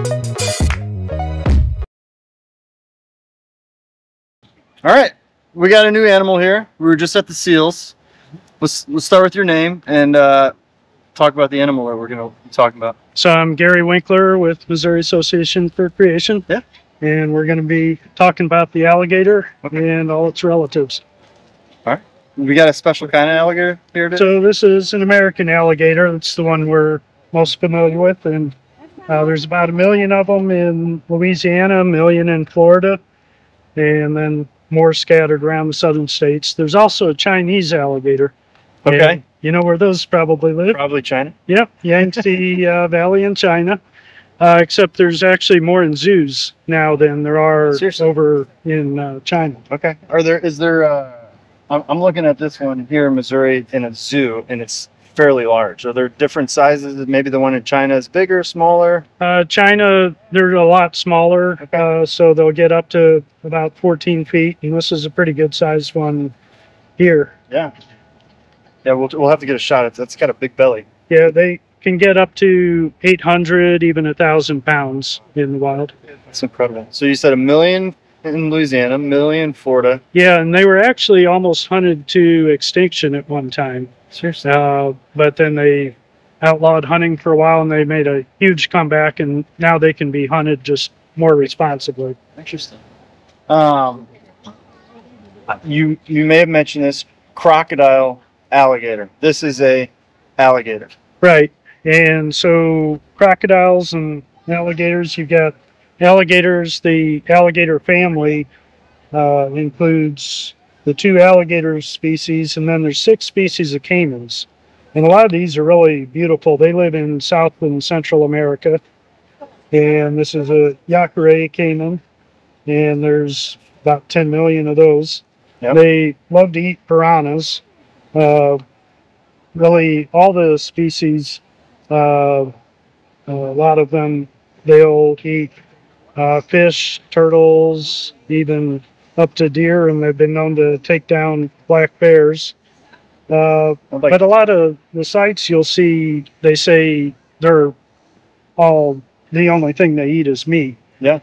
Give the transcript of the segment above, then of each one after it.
All right, we got a new animal here. We were just at the seals. Let's start with your name and talk about the animal that we're going to be talking about. So I'm Gary Winkler with Missouri Association for Creation. Yeah. And we're going to be talking about the alligator and all its relatives. All right. We got a special kind of alligator here today? So this is an American alligator. It's the one we're most familiar with. And there's about 1 million of them in Louisiana, 1 million in Florida, and then more scattered around the southern states. There's also a Chinese alligator. Okay. And you know where those probably live? Probably China. Yep, Yangtze Valley in China. Except there's actually more in zoos now than there are over in China. Okay. I'm looking at this one here in Missouri in a zoo, and it's fairly large. Are there different sizes? Maybe the one in China is bigger, smaller? China, they're a lot smaller, okay. So they'll get up to about 14 feet, and this is a pretty good sized one here. Yeah. Yeah, we'll have to get a shot. That's got a big belly. Yeah, they can get up to 800, even 1,000 pounds in the wild. That's incredible. So you said 1 million in Louisiana, 1 million in Florida. Yeah, and they were actually almost hunted to extinction at one time. Seriously? But then they outlawed hunting for a while, and they made a huge comeback, and now they can be hunted just more responsibly. Interesting. You may have mentioned this, crocodile alligator. This is a alligator. Right. And so crocodiles and alligators, you've got alligators. The alligator family includes the 2 alligator species, and then there's 6 species of caimans. And a lot of these are really beautiful. They live in South and Central America. And this is a Yacaré caiman, and there's about 10 million of those. Yep. They love to eat piranhas. Really, all the species, a lot of them, they'll eat fish, turtles, even up to deer, and they've been known to take down black bears. But a lot of the sites you'll see, they say they're all, the only thing they eat is meat. Yeah.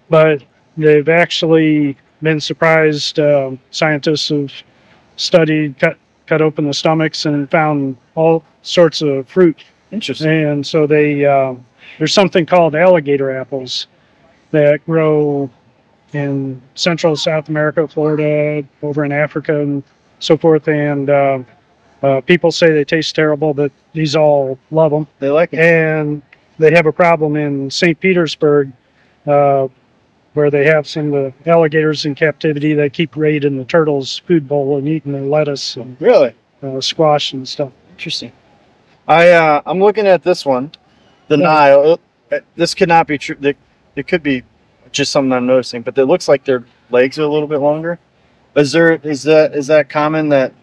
But they've actually been surprised. Scientists have studied, cut open the stomachs and found all sorts of fruit. Interesting. And so there's something called alligator apples that grow in Central South America, Florida, over in Africa, and so forth. And people say they taste terrible, but these all love them. They like it. And they have a problem in St. Petersburg, where they have some of the alligators in captivity. They keep raiding the turtles' food bowl and eating their lettuce and really squash and stuff. Interesting. I'm looking at this one, the Nile. This could not be true. It could be just something I'm noticing, but it looks like their legs are a little bit longer. Is that common that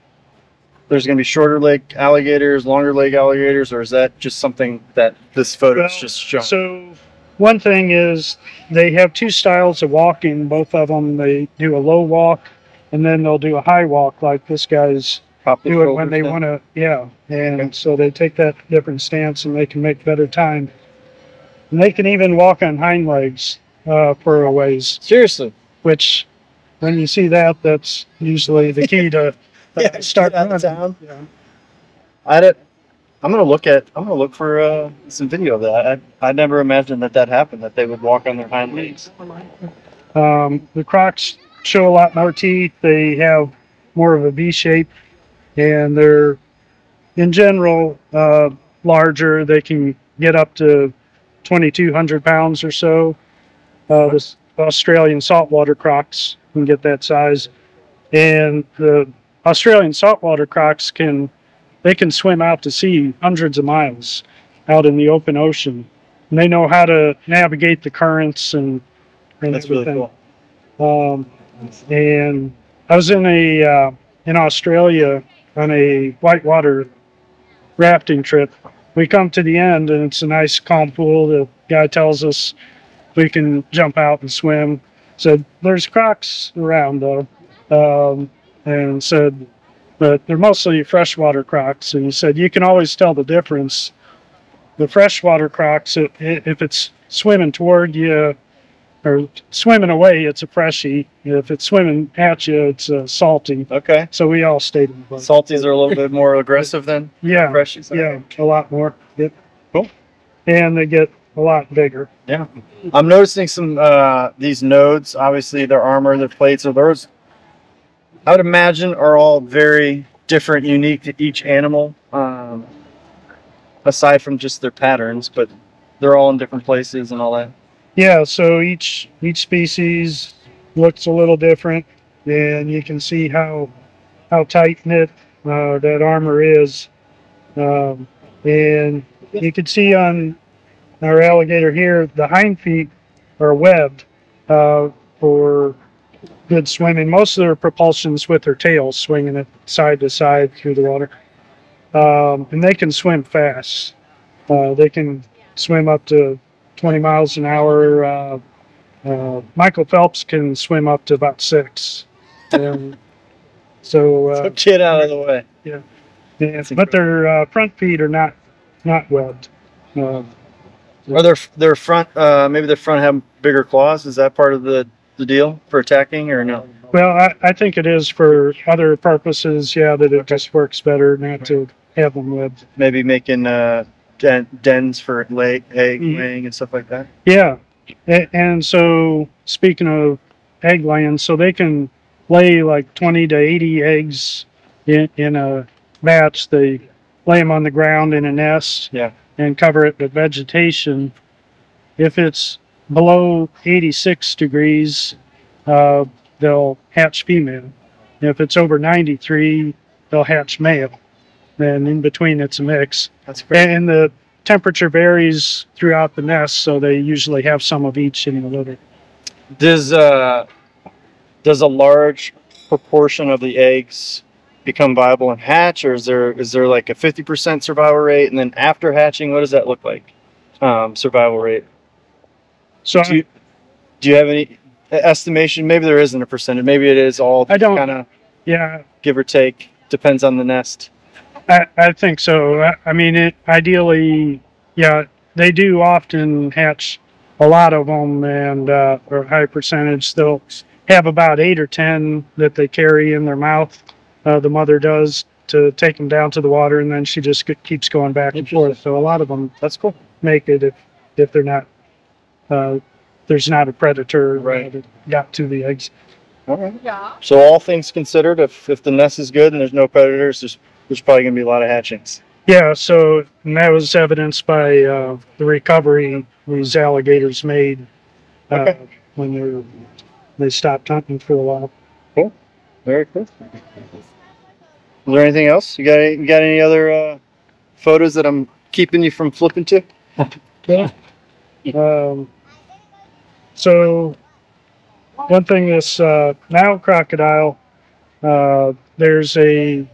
there's going to be shorter leg alligators, longer leg alligators, or is that just something that this photo is just showing? So one thing is they have 2 styles of walking. Both of them, they do a low walk, and then they'll do a high walk like this guy's do it when they want to. Yeah, and okay. So they take that different stance, and they can make better time. And they can even walk on hind legs for a ways. Seriously? Which, when you see that, that's usually the key to start out of town. Yeah. I'm gonna look for some video of that. I never imagined that happened, that they would walk on their hind legs. The crocs show a lot more teeth. They have more of a V shape, and they're, in general, larger. They can get up to 2,200 pounds or so. The Australian saltwater crocs can get that size, and the Australian saltwater crocs can swim out to sea hundreds of miles out in the open ocean, and they know how to navigate the currents and that's everything. Really cool. And I was in Australia on a whitewater rafting trip. We come to the end, and it's a nice calm pool. The guy tells us we can jump out and swim. Said there's crocs around though, and said, but they're mostly freshwater crocs. And he said you can always tell the difference the freshwater crocs, if it's swimming toward you or swimming away, it's a freshie. If it's swimming at you, it's a salty. Okay. So we all stayed in the boat. Salties are a little bit more aggressive than Yeah, freshies. yeah, a lot more. Yep. Cool. And they get a lot bigger. Yeah. I'm noticing some these nodes. Obviously, their armor, their plates, are those. I would imagine are all very different, unique to each animal. Aside from just their patterns, but they're all in different places and all that. Yeah, so each species looks a little different, and you can see how tight knit that armor is, and you can see on our alligator here, the hind feet are webbed for good swimming. Most of their propulsion's with their tails, swinging it side to side through the water, and they can swim fast. They can swim up to 20 miles an hour. Michael Phelps can swim up to about 6. So Get out of the way. yeah, but their front feet are not webbed. Are their front? Maybe their front have bigger claws. Is that part of the deal for attacking, or no? Well, I think it is for other purposes. Yeah, that it just works better not to have them webbed. Maybe making dens for egg laying and stuff like that. Yeah, and so speaking of egg laying, so they can lay like 20 to 80 eggs in a batch. They lay them on the ground in a nest. Yeah. And cover it with vegetation. If it's below 86 degrees, they'll hatch female. If it's over 93, they'll hatch male. And in between, it's a mix. That's great. And the temperature varies throughout the nest, so they usually have some of each in the litter. Does a large proportion of the eggs become viable and hatch, or is there like a 50% survival rate, and then after hatching, what does that look like? Survival rate. So do you have any estimation? Maybe there isn't a percentage. Maybe it is all kind of give or take. Depends on the nest. I think so. I mean, ideally, yeah, they do often hatch a lot of them, and or a high percentage. They'll have about 8 or 10 that they carry in their mouth. The mother does, to take them down to the water, and then she just keeps going back and forth. So a lot of them, that's cool, make it if they're not there's not a predator that got to the eggs. All right. Yeah. So all things considered, if the nest is good and there's no predators, there's probably gonna be a lot of hatchings. Yeah. So and that was evidenced by the recovery these alligators made when they stopped hunting for a while. Cool. Very cool. Is there anything else? You got any other photos that I'm keeping you from flipping to? Yeah. So one thing, this Nile crocodile, there's a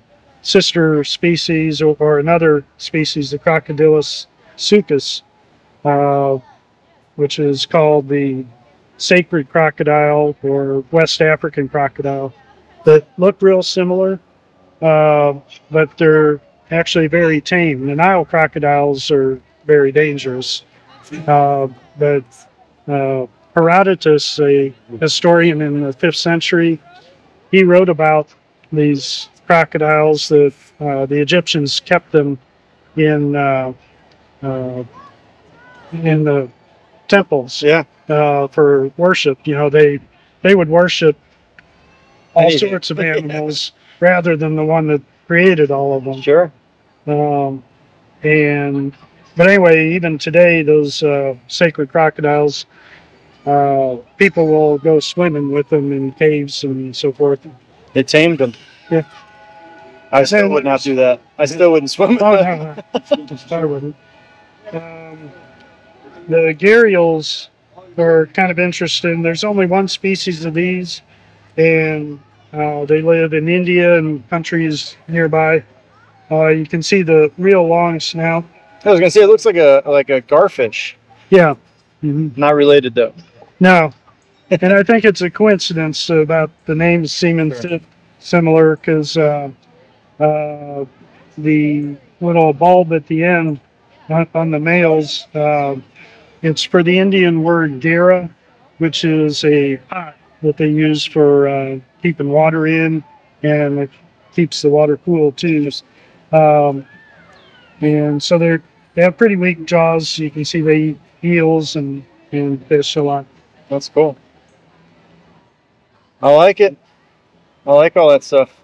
sister species or another species, the Crocodylus sucus, which is called the sacred crocodile or West African crocodile, that look real similar, but they're actually very tame. The Nile crocodiles are very dangerous, but Herodotus, a historian in the 5th century, he wrote about these crocodiles that the Egyptians kept them in the temples for worship. You know, they would worship all sorts of animals rather than the one that created all of them. Sure. But anyway, even today, those sacred crocodiles, people will go swimming with them in caves and so forth. They tamed them. Yeah. I still would not do that. I still wouldn't swim with them. I wouldn't. The gharials are kind of interesting. There's only one species of these, and they live in India and countries nearby. You can see the real long snout. I was gonna say it looks like a garfish. Yeah. Mm-hmm. Not related though. No, and I think it's a coincidence about the names seeming similar, because the little bulb at the end on the males, it's for the Indian word dara, which is a pot that they use for keeping water in, and it keeps the water cool too. Um, and so they have pretty weak jaws. You can see they eat eels and fish a lot. That's cool. I like it. I like all that stuff.